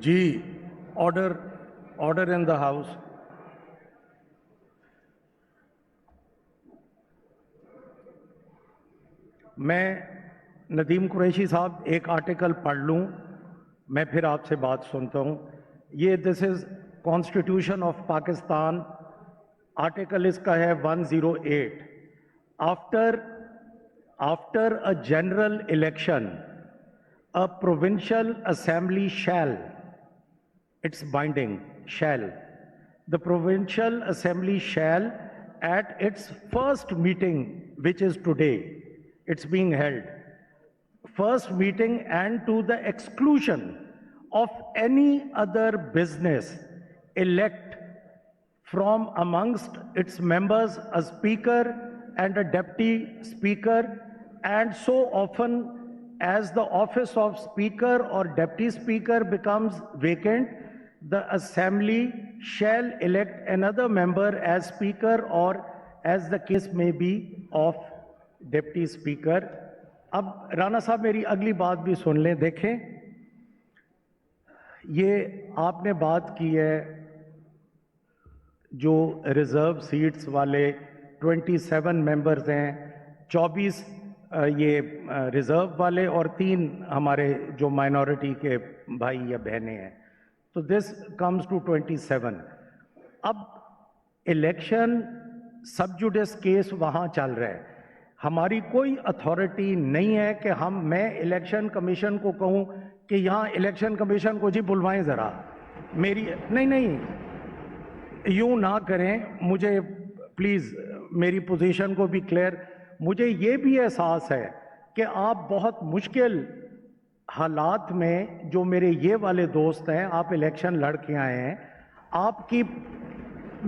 Ji, order order in the house. मैं नदीम कुरैशी साहब एक आर्टिकल पढ़ लूं, मैं फिर आपसे बात सुनता हूं। ये this is constitution of Pakistan, article इसका है 108। After after a general election a provincial assembly shall, it's binding, shall, the provincial assembly shall, at its first meeting, which is today, it's being held, first meeting and to the exclusion of any other business, elect from amongst its members a speaker and a deputy speaker, and so often as the office of speaker or deputy speaker becomes vacant, the assembly shall elect another member as speaker or as the case may be of deputy speaker. अब राणा साहब मेरी अगली बात भी सुन लें। देखें, ये आपने बात की है जो रिजर्व सीट्स वाले 27 मेंबर्स हैं, 24 ये रिजर्व वाले और 3 हमारे जो माइनॉरिटी के भाई या बहनें हैं, तो दिस कम्स टू 27। अब इलेक्शन सब जुडिस केस वहाँ चल रहा है, हमारी कोई अथॉरिटी नहीं है कि मैं इलेक्शन कमीशन को कहूँ कि यहाँ इलेक्शन कमीशन को जी बुलवाएं ज़रा मेरी, नहीं, यूं ना करें। मुझे प्लीज़ मेरी पोजीशन को भी क्लियर, मुझे ये भी एहसास है कि आप बहुत मुश्किल हालात में, जो मेरे ये वाले दोस्त हैं, आप इलेक्शन लड़ के आए हैं, आपकी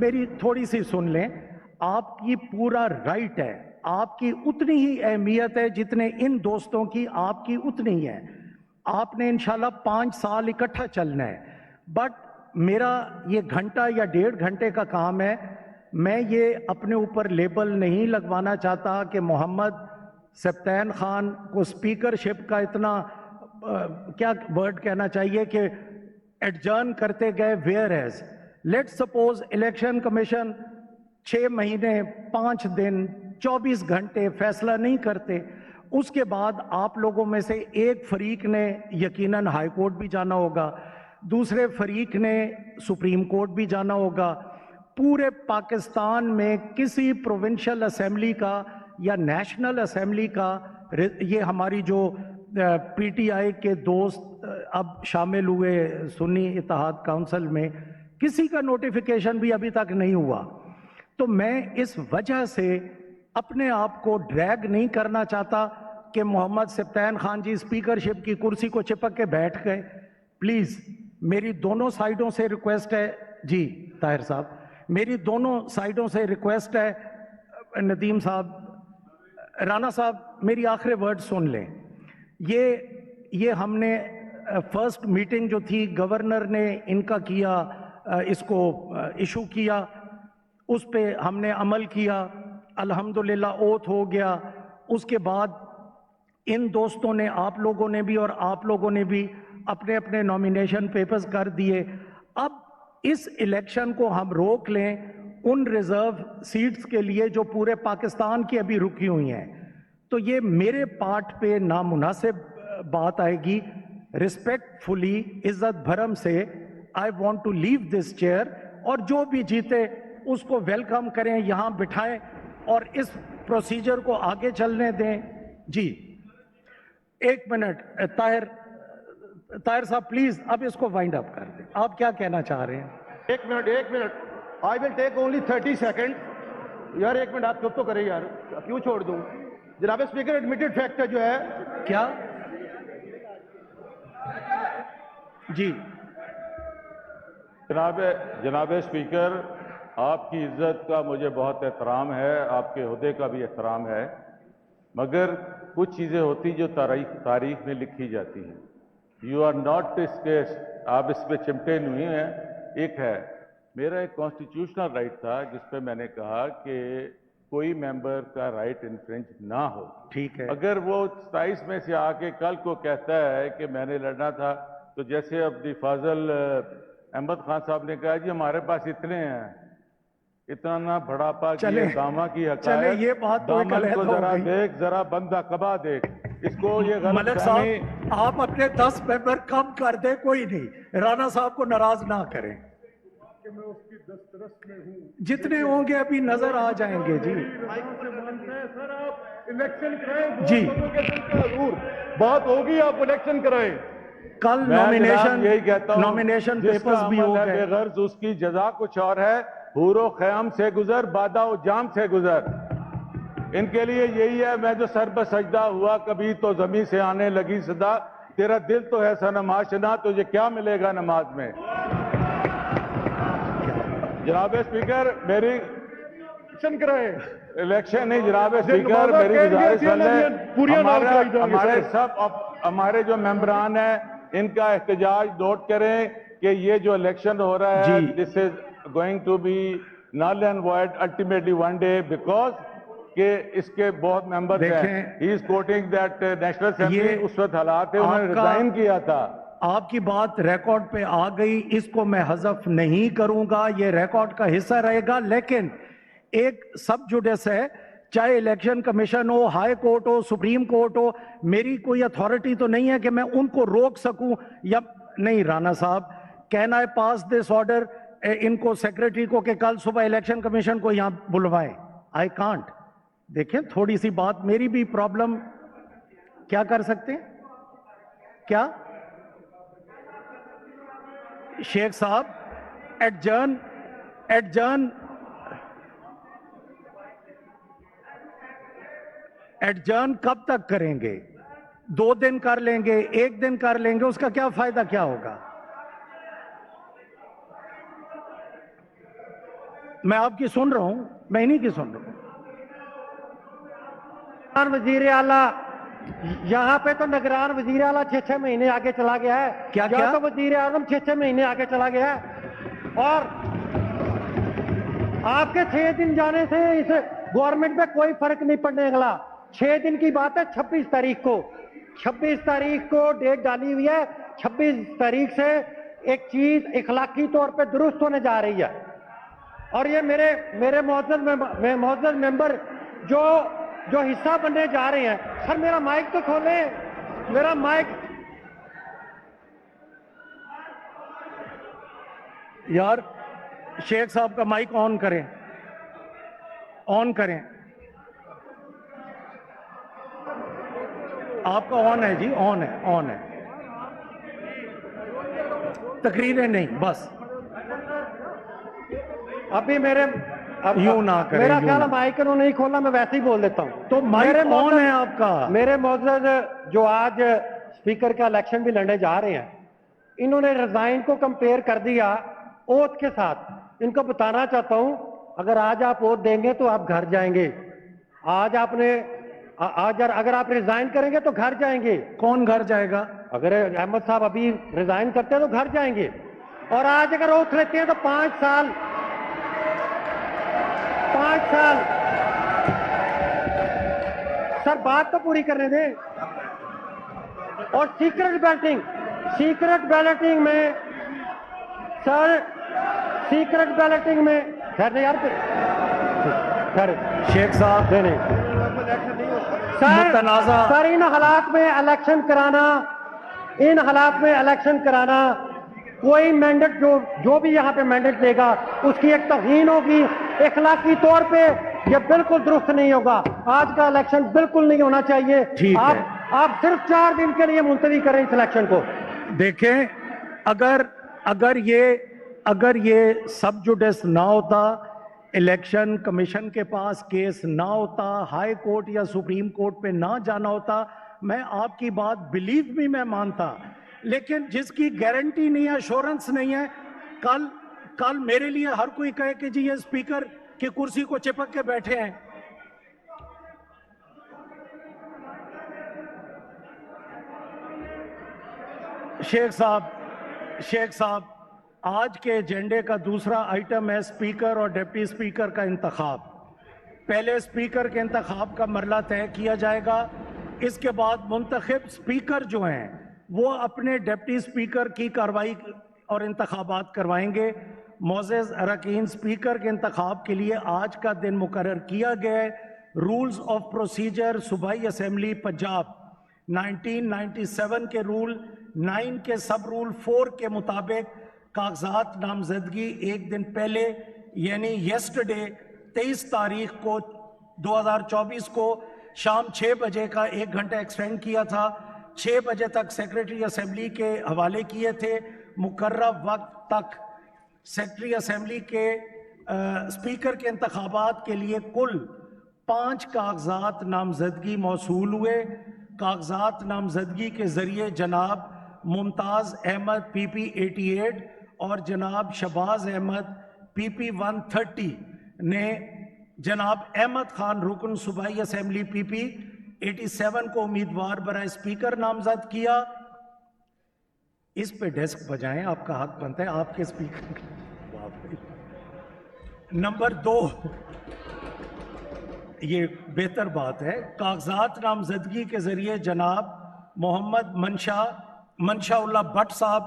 मेरी थोड़ी सी सुन लें, आपकी पूरा राइट है, आपकी उतनी ही अहमियत है जितने इन दोस्तों की आपकी उतनी ही है। आपने इंशाल्लाह 5 साल इकट्ठा चलना है, बट मेरा ये घंटा या 1.5 घंटे का काम है। मैं ये अपने ऊपर लेबल नहीं लगवाना चाहता कि मोहम्मद सब्तैन खान को स्पीकरशिप का इतना क्या वर्ड कहना चाहिए कि एडजर्न करते गए, whereas let suppose election commission 6 महीने 5 दिन 24 घंटे फैसला नहीं करते, उसके बाद आप लोगों में से एक फरीक ने यकीनन हाई कोर्ट भी जाना होगा, दूसरे फरीक ने सुप्रीम कोर्ट भी जाना होगा। पूरे पाकिस्तान में किसी प्रोविंशियल असेंबली का या नेशनल असेंबली का, ये हमारी जो पीटीआई के दोस्त अब शामिल हुए सुन्नी इत्तेहाद काउंसिल में, किसी का नोटिफिकेशन भी अभी तक नहीं हुआ। तो मैं इस वजह से अपने आप को ड्रैग नहीं करना चाहता कि मोहम्मद सब्तैन खान जी स्पीकरशिप की कुर्सी को चिपक के बैठ गए। प्लीज़ मेरी दोनों साइडों से रिक्वेस्ट है, जी ताहिर साहब, मेरी दोनों साइडों से रिक्वेस्ट है, नदीम साहब, राना साहब, मेरी आखिरी वर्ड सुन लें। ये हमने फर्स्ट मीटिंग जो थी, गवर्नर ने इनका किया, इसको इशू किया, उस पे हमने अमल किया, अल्हम्दुलिल्लाह ओथ हो गया। उसके बाद इन दोस्तों ने, आप लोगों ने भी और आप लोगों ने भी अपने अपने नॉमिनेशन पेपर्स कर दिए। अब इस इलेक्शन को हम रोक लें उन रिजर्व सीट्स के लिए जो पूरे पाकिस्तान की अभी रुकी हुई हैं, तो ये मेरे पार्ट पे नामुनासिब बात आएगी। रिस्पेक्टफुली, इज्जत भरम से, I want to leave this chair, और जो भी जीते उसको वेलकम करें, यहाँ बिठाएं और इस प्रोसीजर को आगे चलने दें। जी एक मिनट, ताहिर साहब प्लीज अब इसको वाइंड अप कर दें। आप क्या कहना चाह रहे हैं? एक minute, I will take only 30 second. यार एक मिनट, आप चुप तो करें यार, क्यों छोड़ दूं? जनाब स्पीकर, एडमिटेड फैक्ट है जो है। क्या? जी जनाब स्पीकर, आपकी इज्जत का मुझे बहुत एहतराम है, आपके ओहदे का भी एहतराम है, मगर कुछ चीज़ें होती जो तारीख में लिखी जाती हैं। यू आर नॉट इस केस, आप इस पर चिमटे नहीं हैं। एक है, मेरा एक कॉन्स्टिट्यूशनल राइट था जिस पे मैंने कहा कि कोई मेंबर का राइट इन्फ्रिंज ना हो। ठीक है। अगर वो 27 में से आके कल को कहता है कि मैंने लड़ना था, तो जैसे अब फाजल अहमद खान साहब ने कहा जी हमारे पास इतने हैं, इतना ना बढ़ापा की चले- दामा की हक चले, ये बात तो एक दामन अलग को हो जरा गई। देख, जरा बंदा कबा देख, इसको ये गलत मलिक साहब आप अपने 10 मेंबर कम कर दे, कोई नहीं, राणा साहब को नाराज ना करें। मैं उसकी दस्तरस में हूँ। जितने होंगे अभी नजर आ जाएंगे जी। सर आप इलेक्शन कराएं, जी। वोट लोगों के दिल का हजूर। बात होगी, आप इलेक्शन कराएं। कल मैं जनाब नॉमिनेशन यही कहता हूं, नॉमिनेशन जिसका पेपर्स भी हो अमल है गए। बेगर्ज उसकी जजा कुछ और है। हूरो ख्याम से गुजर, बादा जाम से गुजर, इनके लिए यही है। मैं जो सर पर सजदा हुआ कभी तो जमीन से आने लगी सदा, तेरा दिल तो है सनमाशना, तुझे क्या मिलेगा नमाज में। जनाब स्पीकर मेरी इलेक्शन कराएं। इलेक्शन नहीं जनाब जे स्पीकर, नमाज़ा मेरी कह दिया गुजारिश थी ना, ये पूरी नाम कराई जाएंगे, हमारे सर। सब हमारे जो मेंबरान हैं इनका एहतजाज नोट करें कि ये जो इलेक्शन हो रहा है जी। This is going to be null and void ultimately one day, because कि इसके बहुत मेंबर्स हैं। देखें, he is quoting that national assembly ये उस वक्त हालात है उन्होंने आपका- रिजाइन किया था। आपकी बात रिकॉर्ड पे आ गई, इसको मैं हज़फ नहीं करूंगा, ये रिकॉर्ड का हिस्सा रहेगा। लेकिन एक सब जुडिस है, चाहे इलेक्शन कमीशन हो, हाई कोर्ट हो, सुप्रीम कोर्ट हो, मेरी कोई अथॉरिटी तो नहीं है कि मैं उनको रोक सकूं या नहीं। राणा साहब, can I pass this order इनको सेक्रेटरी को कि कल सुबह इलेक्शन कमीशन को यहां बुलवाएं? I can't. देखें, थोड़ी सी बात मेरी भी प्रॉब्लम, क्या कर सकते हैं? क्या शेख साहब, एडजर्न एडजर्न एडजर्न कब तक करेंगे? 2 दिन कर लेंगे, 1 दिन कर लेंगे, उसका क्या फायदा, क्या होगा? मैं आपकी सुन रहा हूं, मैं इन्हीं की सुन रहा हूं। वजीर आला, यहाँ पे तो निगरान वजीर आला 6-6 महीने आगे चला गया है। क्या- यहाँ क्या? तो वजीर आजम 6-6 महीने आगे चला गया है। और आपके 6 दिन जाने से इस गवर्नमेंट में कोई फर्क नहीं पड़ने वाला। 6 दिन की बात है, 26 तारीख को 26 तारीख को डेट डाली हुई है। 26 तारीख से एक चीज इखलाकी तौर पे दुरुस्त होने जा रही है। और ये मेरे मौजूद मेंबर जो हिस्सा बनने जा रहे हैं। सर मेरा माइक तो खोले, मेरा माइक। यार शेख साहब का माइक ऑन करें, ऑन करें। आपका ऑन है जी, ऑन है, ऑन है। तकरीरें नहीं, बस अभी यूं ना करें, मेरा यूं ख्याल है ना। माइक उन्होंने नहीं खोला, मैं वैसे ही बोल देता हूं। तो माइक मेरे ऑन मौजूद- है आपका। मेरे मौजूद जो आज स्पीकर का इलेक्शन भी लड़ने जा रहे हैं, इन्होंने रिजाइन को कंपेयर कर दिया ओथ के साथ। इनको बताना चाहता हूं, अगर आज आप ओथ देंगे तो आप घर जाएंगे। आज अगर आप रिजाइन करेंगे तो घर जाएंगे। कौन घर जाएगा? अगर अहमद साहब अभी रिजाइन करते हैं तो घर जाएंगे। और आज अगर ओथ लेते हैं तो 5 साल सर बात तो पूरी करने दें। और सीक्रेट बैलेटिंग में सर, सीक्रेट बैलेटिंग में खैर नहीं यार, खैर शेख साहब, नहीं मुतनाज़ा। सर इन हालात में इलेक्शन कराना कोई मैंडेट जो भी यहाँ पे मैंडेट देगा उसकी एक तौहीन होगी। इखलाकी तौर पे ये बिल्कुल दुरुस्त नहीं होगा। आज का इलेक्शन बिल्कुल नहीं होना चाहिए। ठीक है। आप सिर्फ 4 दिन के लिए मुलतवी करें इस इलेक्शन को। देखें, अगर ये सब जुडिस ना होता, इलेक्शन कमीशन के पास केस ना होता, हाई कोर्ट या सुप्रीम कोर्ट पे ना जाना होता, मैं आपकी बात बिलीव भी मैं मानता। लेकिन जिसकी गारंटी नहीं है, एश्योरेंस नहीं है, कल मेरे लिए हर कोई कहे कि जी ये स्पीकर की कुर्सी को चिपक के बैठे हैं। शेख साहब, आज के एजेंडे का दूसरा आइटम है स्पीकर और डिप्टी स्पीकर का इंतखाब। पहले स्पीकर के इंतखाब का मरला तय किया जाएगा, इसके बाद मुंतखब स्पीकर जो हैं वो अपने डिप्टी स्पीकर की कार्रवाई और इंतखाबात करवाएंगे। मोअज़्ज़ज़ अरकान स्पीकर के इंतखाब के लिए आज का दिन मुकर्रर किया गया है। रूल्स ऑफ प्रोसीजर सूबाई असम्बली पंजाब 1997 के रूल 9 के सब रूल 4 के मुताबिक कागजात नामजदगी एक दिन पहले यानी येस्टरडे 23 तारीख को 2024 को शाम 6 बजे का 1 घंटा एक्सटेंड किया था। 6 बजे तक सेक्रेटरी असेंबली के हवाले किए थे। मुकर्रर वक्त तक सेक्रेटरी असेंबली के स्पीकर के इंतखाबात के लिए कुल 5 कागजात नामजदगी मौसूल हुए। कागजात नामजदगी के जरिए जनाब मुमताज़ अहमद PP 88 और जनाब शहबाज अहमद PP 130 ने जनाब अहमद खान रुकन सूबाई असेंबली PP 87 को उम्मीदवार बराए स्पीकर नामजद किया। इस पे डेस्क बजाएं, आपका हक बनता है आपके स्पीकर। नंबर 2, ये बेहतर बात है, कागजात नामजदगी के जरिए जनाब मोहम्मद मंशाउल्लाह भट्ट साहब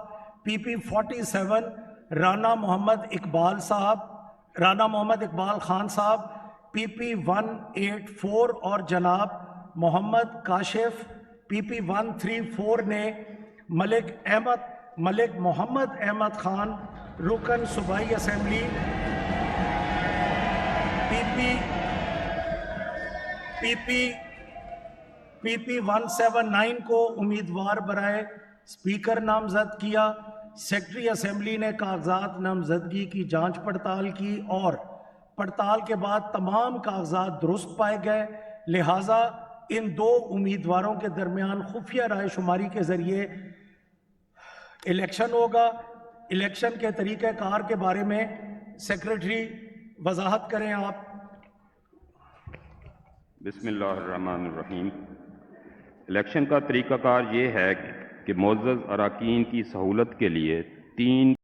PP 47, राना मोहम्मद इकबाल खान साहब PP 184 और जनाब मोहम्मद काशिफ PP 134 ने मलिक मोहम्मद अहमद खान रुकन सूबाई असेंबली PP 179 को उम्मीदवार बराए स्पीकर नामजद किया। सेक्रेटरी असेंबली ने कागजात नामजदगी की जांच पड़ताल की और पड़ताल के बाद तमाम कागजात दुरुस्त पाए गए। लिहाजा इन 2 उम्मीदवारों के दरमियान खुफिया राय शुमारी के जरिए इलेक्शन होगा। इलेक्शन के तरीक़ाकार के बारे में सेक्रेटरी वजाहत करें आप। बिस्मिल्लाहिर्रहमानिर्रहीम। इलेक्शन का तरीक़ाकार ये है कि मुअज़्ज़ज़ अरकान की सहूलत के लिए 3